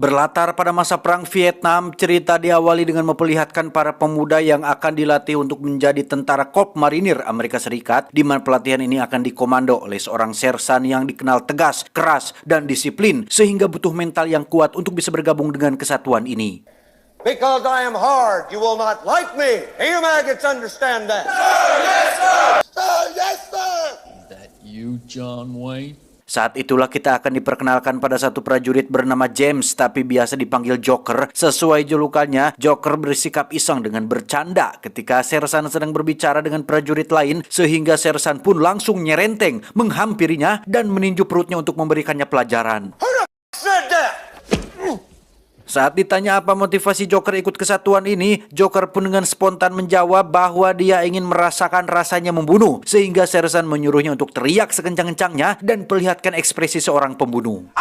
Berlatar pada masa Perang Vietnam, cerita diawali dengan memperlihatkan para pemuda yang akan dilatih untuk menjadi tentara Korps Marinir Amerika Serikat, di mana pelatihan ini akan dikomando oleh seorang sersan yang dikenal tegas, keras, dan disiplin, sehingga butuh mental yang kuat untuk bisa bergabung dengan kesatuan ini. Because I am hard, you will not like me. You maggots understand that. Sir, yes, sir. Sir, yes, sir. Is that you, John Wayne? Saat itulah kita akan diperkenalkan pada satu prajurit bernama James, tapi biasa dipanggil Joker. Sesuai julukannya, Joker bersikap iseng dengan bercanda ketika sersan sedang berbicara dengan prajurit lain, sehingga sersan pun langsung nyerenteng, menghampirinya, dan meninju perutnya untuk memberikannya pelajaran. Who the said that? Saat ditanya apa motivasi Joker ikut kesatuan ini, Joker pun dengan spontan menjawab bahwa dia ingin merasakan rasanya membunuh, sehingga sersan menyuruhnya untuk teriak sekencang-kencangnya dan perlihatkan ekspresi seorang pembunuh.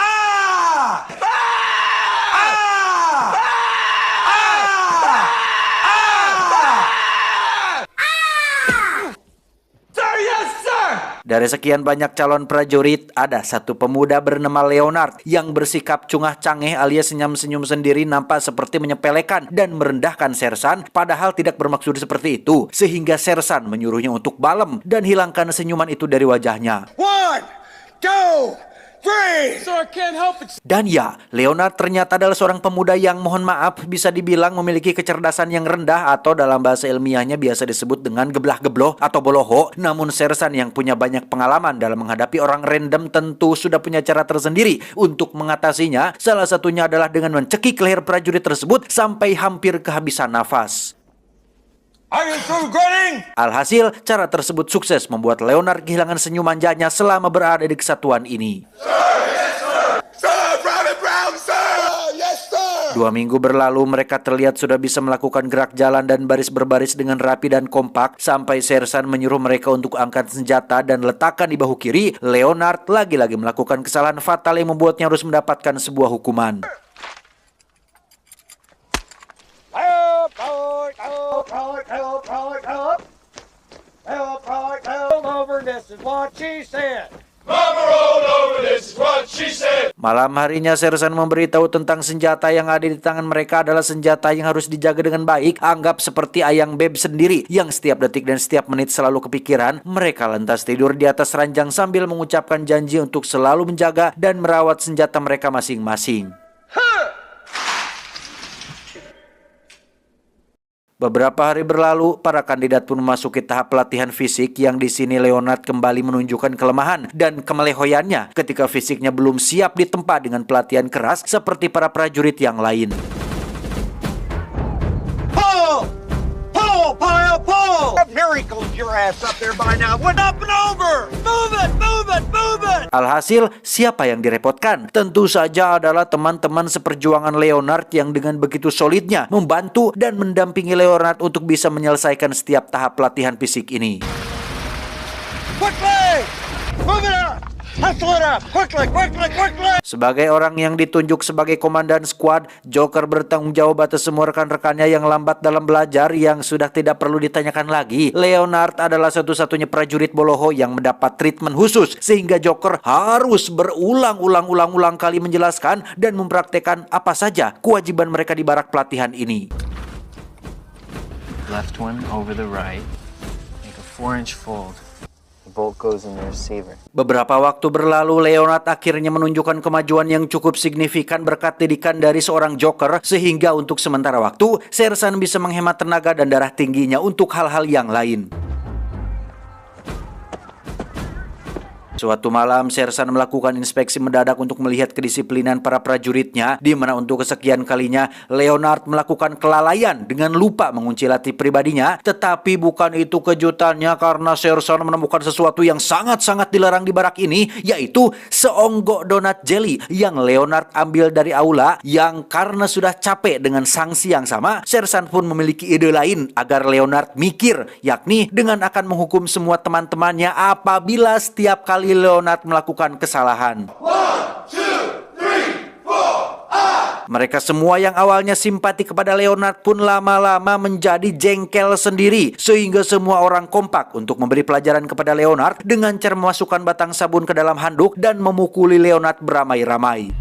Dari sekian banyak calon prajurit, ada satu pemuda bernama Leonard yang bersikap cungah-cangeh alias senyum-senyum sendiri, nampak seperti menyepelekan dan merendahkan sersan, padahal tidak bermaksud seperti itu, sehingga sersan menyuruhnya untuk balem dan hilangkan senyuman itu dari wajahnya. 1, 2, 3. Sir, I can't help it. Dan ya, Leonard ternyata adalah seorang pemuda yang mohon maaf bisa dibilang memiliki kecerdasan yang rendah, atau dalam bahasa ilmiahnya biasa disebut dengan geblah-gebloh atau boloho. Namun sersan yang punya banyak pengalaman dalam menghadapi orang random tentu sudah punya cara tersendiri untuk mengatasinya. Salah satunya adalah dengan mencekik leher prajurit tersebut sampai hampir kehabisan nafas. Are you through grinning? Alhasil, cara tersebut sukses membuat Leonard kehilangan senyum manjanya selama berada di kesatuan ini. Sir, Private Brown, sir. Yes, sir. 2 minggu berlalu, mereka terlihat sudah bisa melakukan gerak jalan dan baris berbaris dengan rapi dan kompak, sampai sersan menyuruh mereka untuk angkat senjata dan letakkan di bahu kiri. Leonard lagi-lagi melakukan kesalahan fatal yang membuatnya harus mendapatkan sebuah hukuman. Malam harinya sersan memberitahu tentang senjata yang ada di tangan mereka adalah senjata yang harus dijaga dengan baik. Anggap seperti ayang beb sendiri yang setiap detik dan setiap menit selalu kepikiran. Mereka lantas tidur di atas ranjang sambil mengucapkan janji untuk selalu menjaga dan merawat senjata mereka masing-masing. Beberapa hari berlalu, para kandidat pun memasuki tahap pelatihan fisik yang di sini Leonard kembali menunjukkan kelemahan dan kemelehoyannya ketika fisiknya belum siap ditempa dengan pelatihan keras seperti para prajurit yang lain. Pull! Pull, pile, pull! Miracles your ass up there by now. What up and over? Move it, move it, move it! Alhasil, siapa yang direpotkan? Tentu saja adalah teman-teman seperjuangan Leonard yang dengan begitu solidnya membantu dan mendampingi Leonard untuk bisa menyelesaikan setiap tahap pelatihan fisik ini. Quickly! Move it up! Hustle it up! Quickly, quickly, quickly! Sebagai orang yang ditunjuk sebagai komandan squad, Joker bertanggung jawab atas semua rekan-rekannya yang lambat dalam belajar, yang sudah tidak perlu ditanyakan lagi. Leonard adalah satu-satunya prajurit boloho yang mendapat treatment khusus, sehingga Joker harus berulang-ulang kali menjelaskan dan mempraktekkan apa saja kewajiban mereka di barak pelatihan ini. Left one over the right. Make a 4-inch fold. The bolt goes in the receiver. Beberapa waktu berlalu, Leonard akhirnya menunjukkan kemajuan yang cukup signifikan berkat didikan dari seorang Joker, sehingga untuk sementara waktu, sersan bisa menghemat tenaga dan darah tingginya untuk hal-hal yang lain. Suatu malam, sersan melakukan inspeksi mendadak untuk melihat kedisiplinan para prajuritnya, di mana untuk kesekian kalinya Leonard melakukan kelalaian dengan lupa mengunci latih pribadinya. Tetapi bukan itu kejutannya, karena sersan menemukan sesuatu yang sangat-sangat dilarang di barak ini, yaitu seonggok donat jelly yang Leonard ambil dari aula, yang karena sudah capek dengan sanksi yang sama, sersan pun memiliki ide lain agar Leonard mikir, yakni dengan akan menghukum semua teman-temannya apabila setiap kali Leonard melakukan kesalahan. 1, 2, 3, 4, Mereka semua yang awalnya simpati kepada Leonard pun lama-lama menjadi jengkel sendiri, sehingga semua orang kompak untuk memberi pelajaran kepada Leonard dengan cara memasukkan batang sabun ke dalam handuk dan memukuli Leonard beramai-ramai.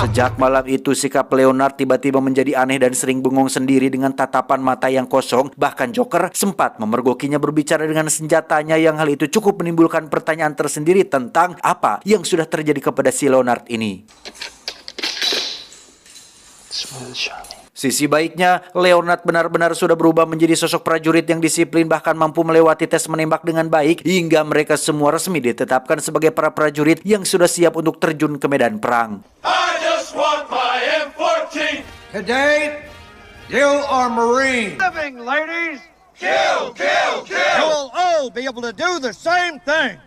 Sejak malam itu, sikap Leonard tiba-tiba menjadi aneh dan sering bengong sendiri dengan tatapan mata yang kosong. Bahkan Joker sempat memergokinya berbicara dengan senjatanya, yang hal itu cukup menimbulkan pertanyaan tersendiri tentang apa yang sudah terjadi kepada si Leonard ini. Sisi baiknya, Leonard benar-benar sudah berubah menjadi sosok prajurit yang disiplin, bahkan mampu melewati tes menembak dengan baik, hingga mereka semua resmi ditetapkan sebagai para prajurit yang sudah siap untuk terjun ke medan perang. I just want my M14. Today, you are Marines. Living, ladies. Kill, kill, kill. You'll all be able to do the same thing.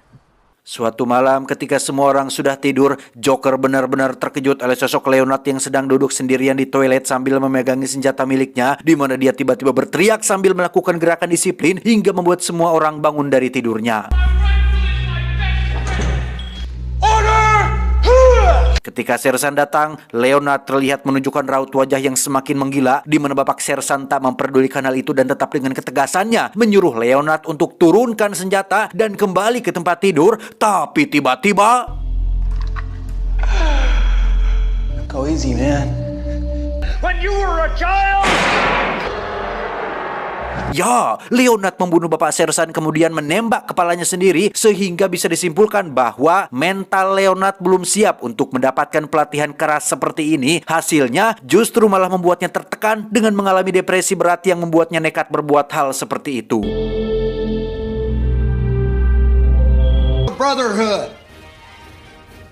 Suatu malam ketika semua orang sudah tidur, Joker benar-benar terkejut oleh sosok Leonard yang sedang duduk sendirian di toilet sambil memegangi senjata miliknya, di mana dia tiba-tiba berteriak sambil melakukan gerakan disiplin hingga membuat semua orang bangun dari tidurnya. Ketika Sersan datang, Leonard terlihat menunjukkan raut wajah yang semakin menggila, di mana Bapak Sersan tak memperdulikan hal itu dan tetap dengan ketegasannya menyuruh Leonard untuk turunkan senjata dan kembali ke tempat tidur. Tapi tiba-tiba, Go easy, man. When you were a child. ya, Leonard membunuh Bapak Sersan kemudian menembak kepalanya sendiri, sehingga bisa disimpulkan bahwa mental Leonard belum siap untuk mendapatkan pelatihan keras seperti ini. Hasilnya justru malah membuatnya tertekan dengan mengalami depresi berat yang membuatnya nekat berbuat hal seperti itu. Brotherhood.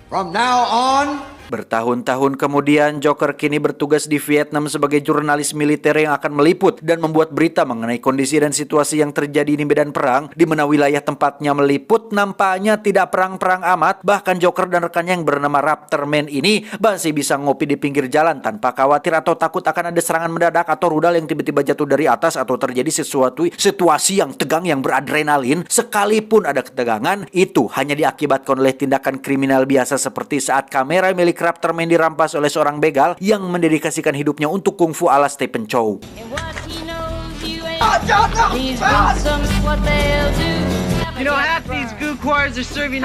From now on, Bertahun-tahun kemudian, Joker kini bertugas di Vietnam sebagai jurnalis militer yang akan meliput dan membuat berita mengenai kondisi dan situasi yang terjadi di medan perang, di mana wilayah tempatnya meliput nampaknya tidak perang-perang amat. Bahkan Joker dan rekannya yang bernama Raptorman ini masih bisa ngopi di pinggir jalan tanpa khawatir atau takut akan ada serangan mendadak atau rudal yang tiba-tiba jatuh dari atas atau terjadi sesuatu situasi yang tegang yang beradrenalin. Sekalipun ada ketegangan, itu hanya diakibatkan oleh tindakan kriminal biasa seperti saat kamera milik Raptorman dirampas oleh seorang begal yang mendedikasikan hidupnya untuk kungfu ala Stephen Chow.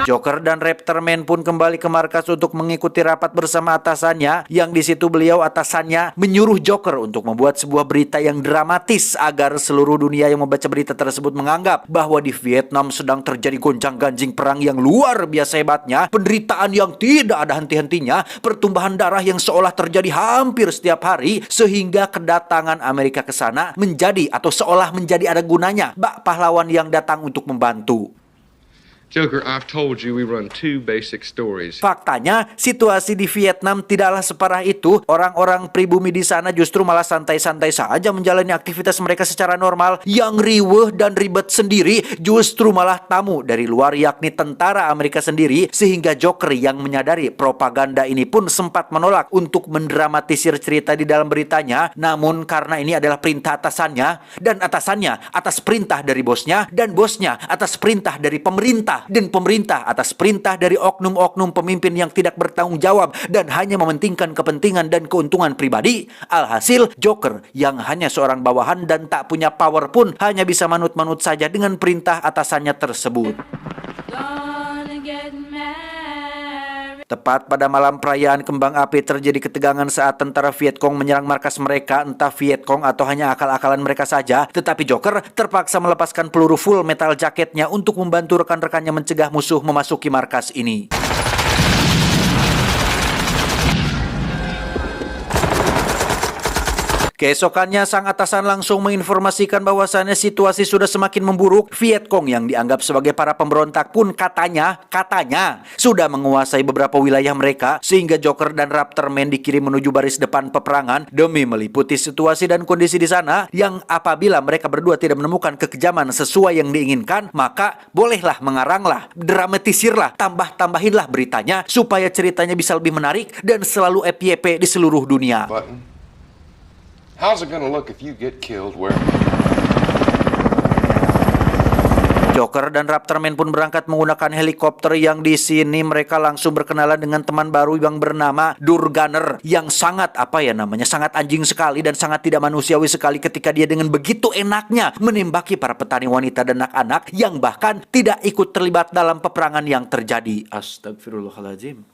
Joker dan Raptorman pun kembali ke markas untuk mengikuti rapat bersama atasannya, yang di situ beliau atasannya menyuruh Joker untuk membuat sebuah berita yang dramatis agar seluruh dunia yang membaca berita tersebut menganggap bahwa di Vietnam sedang terjadi gonjang-ganjing perang yang luar biasa hebatnya, penderitaan yang tidak ada henti-hentinya, pertumbuhan darah yang seolah terjadi hampir setiap hari, sehingga kedatangan Amerika ke sana menjadi atau seolah menjadi ada gunanya bak pahlawan yang datang untuk membantu. Joker, I've told you we run two basic stories. Faktanya, situasi di Vietnam tidaklah separah itu. Orang-orang pribumi di sana justru malah santai-santai saja menjalani aktivitas mereka secara normal. Yang riweuh dan ribet sendiri justru malah tamu dari luar, yakni tentara Amerika sendiri. Sehingga Joker yang menyadari propaganda ini pun sempat menolak untuk mendramatisir cerita di dalam beritanya. Namun karena ini adalah perintah atasannya, dan atasannya atas perintah dari bosnya, dan bosnya atas perintah dari pemerintah, dan pemerintah atas perintah dari oknum-oknum pemimpin yang tidak bertanggung jawab dan hanya mementingkan kepentingan dan keuntungan pribadi. Alhasil, Joker yang hanya seorang bawahan dan tak punya power pun hanya bisa manut-manut saja dengan perintah atasannya tersebut. Tepat pada malam perayaan kembang api terjadi ketegangan saat tentara Vietcong menyerang markas mereka. Entah Vietcong atau hanya akal-akalan mereka saja, tetapi Joker terpaksa melepaskan peluru full metal jaketnya untuk membantu rekan-rekannya mencegah musuh memasuki markas ini. Keesokannya, sang atasan langsung menginformasikan bahwasannya situasi sudah semakin memburuk. Vietcong yang dianggap sebagai para pemberontak pun katanya sudah menguasai beberapa wilayah mereka, sehingga Joker dan Raptorman dikirim menuju baris depan peperangan demi meliputi situasi dan kondisi di sana, yang apabila mereka berdua tidak menemukan kekejaman sesuai yang diinginkan, maka bolehlah mengaranglah, dramatisirlah, tambah-tambahinlah beritanya supaya ceritanya bisa lebih menarik dan selalu FYP di seluruh dunia. Button. How's it gonna look if you get killed where? Joker dan Raptorman pun berangkat menggunakan helikopter, yang di sini mereka langsung berkenalan dengan teman baru yang bernama Durgunner, yang sangat sangat anjing sekali dan sangat tidak manusiawi sekali ketika dia dengan begitu enaknya menembaki para petani wanita dan anak-anak yang bahkan tidak ikut terlibat dalam peperangan yang terjadi. Astagfirullahaladzim.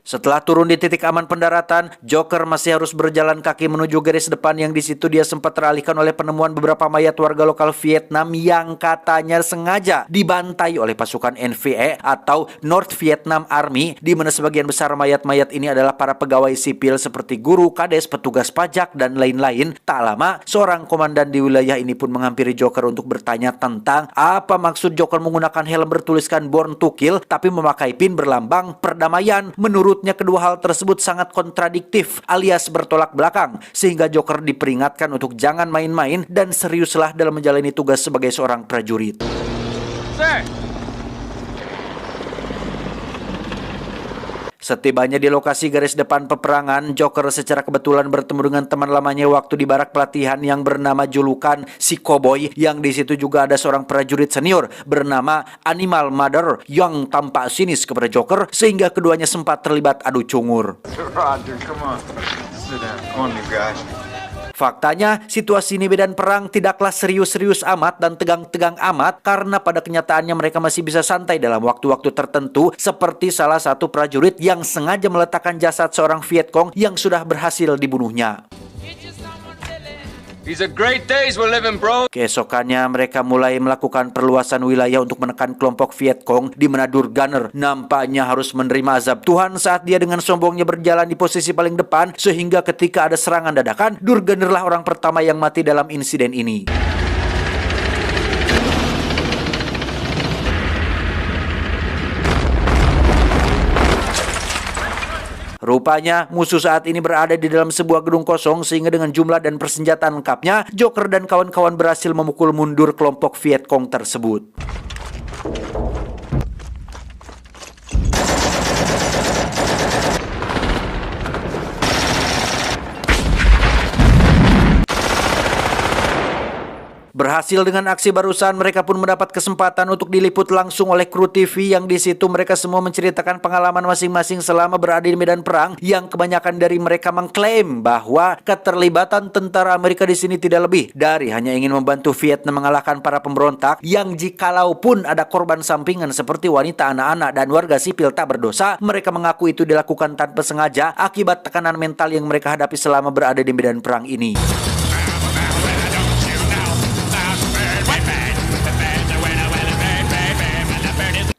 Setelah turun di titik aman pendaratan, Joker masih harus berjalan kaki menuju garis depan yang di situ dia sempat teralihkan oleh penemuan beberapa mayat warga lokal Vietnam yang katanya sengaja dibantai oleh pasukan NVA atau North Vietnam Army, di mana sebagian besar mayat-mayat ini adalah para pegawai sipil seperti guru, kades, petugas pajak, dan lain-lain. Tak lama, seorang komandan di wilayah ini pun menghampiri Joker untuk bertanya tentang apa maksud Joker menggunakan helm bertuliskan Born to Kill tapi memakai pin berlambang perdamaian. Menurutnya kedua hal tersebut sangat kontradiktif alias bertolak belakang, sehingga Joker diperingatkan untuk jangan main-main dan seriuslah dalam menjalani tugas sebagai seorang prajurit. Sir! Setibanya di lokasi garis depan peperangan, Joker secara kebetulan bertemu dengan teman lamanya waktu di barak pelatihan yang bernama julukan si Cowboy, yang di situ juga ada seorang prajurit senior bernama Animal Mother yang tampak sinis kepada Joker sehingga keduanya sempat terlibat adu cungur. Roger, come on. Sit down. Come on, you guys. Faktanya, situasi ini medan perang tidaklah serius-serius amat dan tegang-tegang amat karena pada kenyataannya mereka masih bisa santai dalam waktu-waktu tertentu, seperti salah satu prajurit yang sengaja meletakkan jasad seorang Vietcong yang sudah berhasil dibunuhnya. These are great days we're living, bro. Keesokannya mereka mulai melakukan perluasan wilayah untuk menekan kelompok Vietcong, di mana Durgunner nampaknya harus menerima azab Tuhan saat dia dengan sombongnya berjalan di posisi paling depan, sehingga ketika ada serangan dadakan, Durgunner lah orang pertama yang mati dalam insiden ini. Rupanya musuh saat ini berada di dalam sebuah gedung kosong, sehingga dengan jumlah dan persenjataan lengkapnya, Joker dan kawan-kawan berhasil memukul mundur kelompok Vietcong tersebut. Berhasil dengan aksi barusan, mereka pun mendapat kesempatan untuk diliput langsung oleh kru TV yang di situ mereka semua menceritakan pengalaman masing-masing selama berada di medan perang, yang kebanyakan dari mereka mengklaim bahwa keterlibatan tentara Amerika di sini tidak lebih dari hanya ingin membantu Vietnam mengalahkan para pemberontak, yang jikalaupun ada korban sampingan seperti wanita, anak-anak, dan warga sipil tak berdosa, mereka mengaku itu dilakukan tanpa sengaja akibat tekanan mental yang mereka hadapi selama berada di medan perang ini.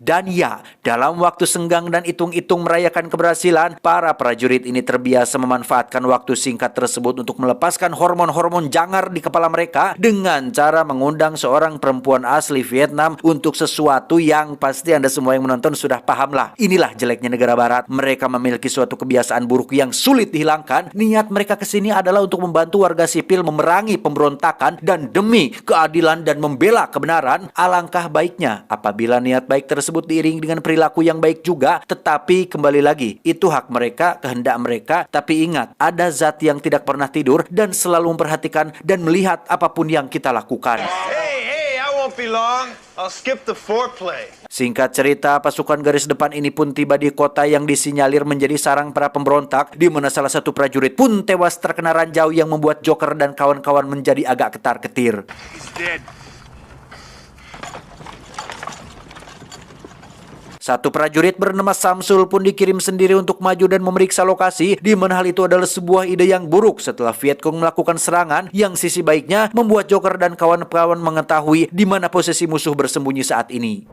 Dan ya, dalam waktu senggang dan hitung-hitung merayakan keberhasilan, para prajurit ini terbiasa memanfaatkan waktu singkat tersebut untuk melepaskan hormon-hormon jangar di kepala mereka dengan cara mengundang seorang perempuan asli Vietnam untuk sesuatu yang pasti Anda semua yang menonton sudah paham lah. Inilah jeleknya negara barat. Mereka memiliki suatu kebiasaan buruk yang sulit dihilangkan. Niat mereka kesini adalah untuk membantu warga sipil memerangi pemberontakan dan demi keadilan dan membela kebenaran. Alangkah baiknya apabila niat baik tersebut diiring dengan perilaku yang baik juga, tetapi kembali lagi, itu hak mereka, kehendak mereka. Tapi ingat, ada zat yang tidak pernah tidur dan selalu memperhatikan dan melihat apapun yang kita lakukan. Hey, I won't be long. I'll skip the foreplay. Singkat cerita, pasukan garis depan ini pun tiba di kota yang disinyalir menjadi sarang para pemberontak, di mana salah satu prajurit pun tewas terkena ranjau yang membuat Joker dan kawan-kawan menjadi agak ketar-ketir. He's dead. Satu prajurit bernama Samsul pun dikirim sendiri untuk maju dan memeriksa lokasi, di mana hal itu adalah sebuah ide yang buruk setelah Vietcong melakukan serangan yang sisi baiknya membuat Joker dan kawan-kawan mengetahui di mana posisi musuh bersembunyi saat ini.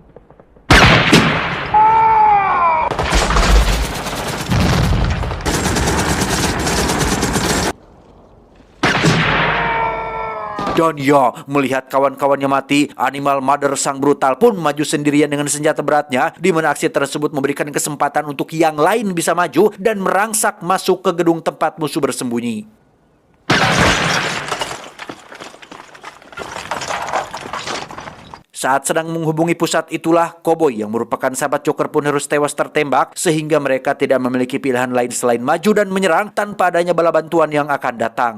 Dan ya, melihat kawan-kawannya mati, Animal Mother sang brutal pun maju sendirian dengan senjata beratnya, di mana aksi tersebut memberikan kesempatan untuk yang lain bisa maju dan merangsak masuk ke gedung tempat musuh bersembunyi. Saat sedang menghubungi pusat itulah, Cowboy yang merupakan sahabat Joker pun harus tewas tertembak, sehingga mereka tidak memiliki pilihan lain selain maju dan menyerang tanpa adanya bala bantuan yang akan datang.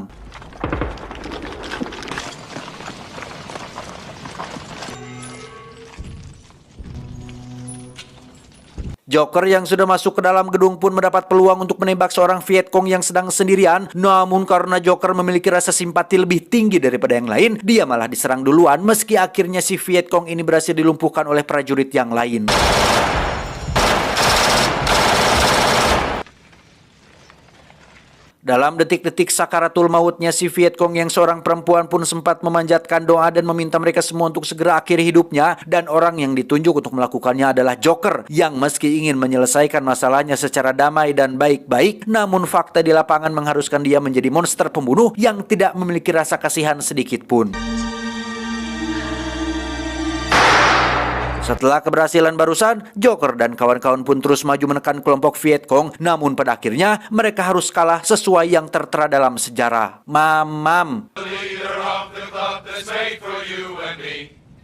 Joker yang sudah masuk ke dalam gedung pun mendapat peluang untuk menembak seorang Vietcong yang sedang sendirian. Namun karena Joker memiliki rasa simpati lebih tinggi daripada yang lain, dia malah diserang duluan meski akhirnya si Vietcong ini berhasil dilumpuhkan oleh prajurit yang lain. Dalam detik-detik sakaratul mautnya, si Vietcong yang seorang perempuan pun sempat memanjatkan doa dan meminta mereka semua untuk segera akhiri hidupnya. Dan orang yang ditunjuk untuk melakukannya adalah Joker, yang meski ingin menyelesaikan masalahnya secara damai dan baik-baik, namun fakta di lapangan mengharuskan dia menjadi monster pembunuh yang tidak memiliki rasa kasihan sedikit pun. Setelah keberhasilan barusan, Joker dan kawan-kawan pun terus maju menekan kelompok Vietcong, namun pada akhirnya mereka harus kalah sesuai yang tertera dalam sejarah. Mamam.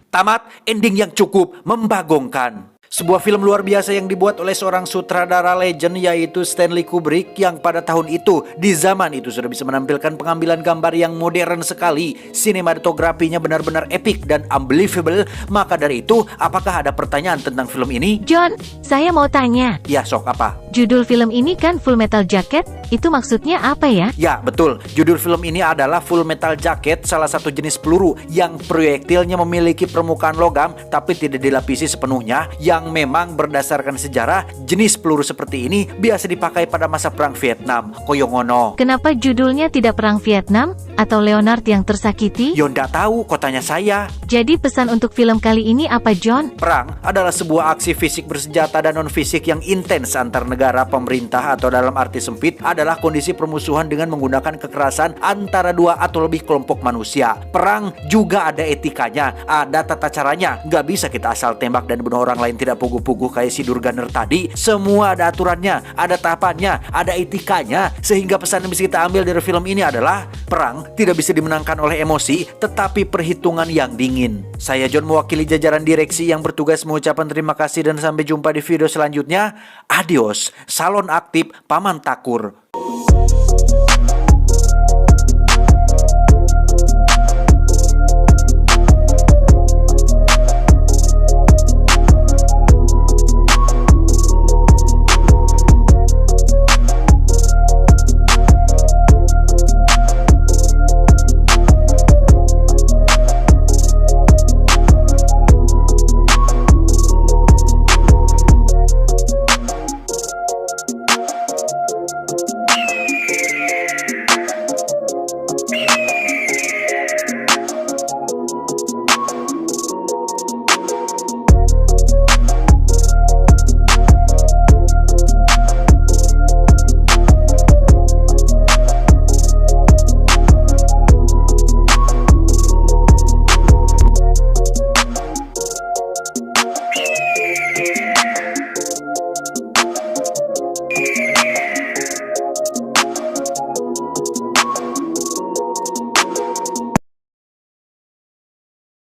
Tamat, ending yang cukup membagongkan. Sebuah film luar biasa yang dibuat oleh seorang sutradara legend yaitu Stanley Kubrick yang pada tahun itu, di zaman itu sudah bisa menampilkan pengambilan gambar yang modern sekali. Sinematografinya benar-benar epic dan unbelievable. Maka dari itu, apakah ada pertanyaan tentang film ini? John, saya mau tanya. Ya, sok apa? Judul film ini kan Full Metal Jacket, itu maksudnya apa ya? Ya, betul. Judul film ini adalah Full Metal Jacket, salah satu jenis peluru yang proyektilnya memiliki permukaan logam tapi tidak dilapisi sepenuhnya, yang memang berdasarkan sejarah jenis peluru seperti ini biasa dipakai pada masa Perang Vietnam. Koyongono. Kenapa judulnya tidak Perang Vietnam atau Leonard yang tersakiti? Yo ndak tahu, kok tanya saya. Jadi pesan untuk film kali ini apa, John? Perang adalah sebuah aksi fisik bersenjata dan non-fisik yang intens antar negara, pemerintah, atau dalam arti sempit adalah kondisi permusuhan dengan menggunakan kekerasan antara dua atau lebih kelompok manusia. Perang juga ada etikanya, ada tata caranya. Gak bisa kita asal tembak dan bunuh orang lain tidak puguh-puguh kayak si Durganer tadi. Semua ada aturannya, ada tahapannya, ada etikanya. Sehingga pesan yang bisa kita ambil dari film ini adalah perang tidak bisa dimenangkan oleh emosi, tetapi perhitungan yang dingin. Saya John mewakili jajaran direksi yang bertugas mengucapkan terima kasih dan sampai jumpa di video selanjutnya. Adios, salon aktif Paman Takur.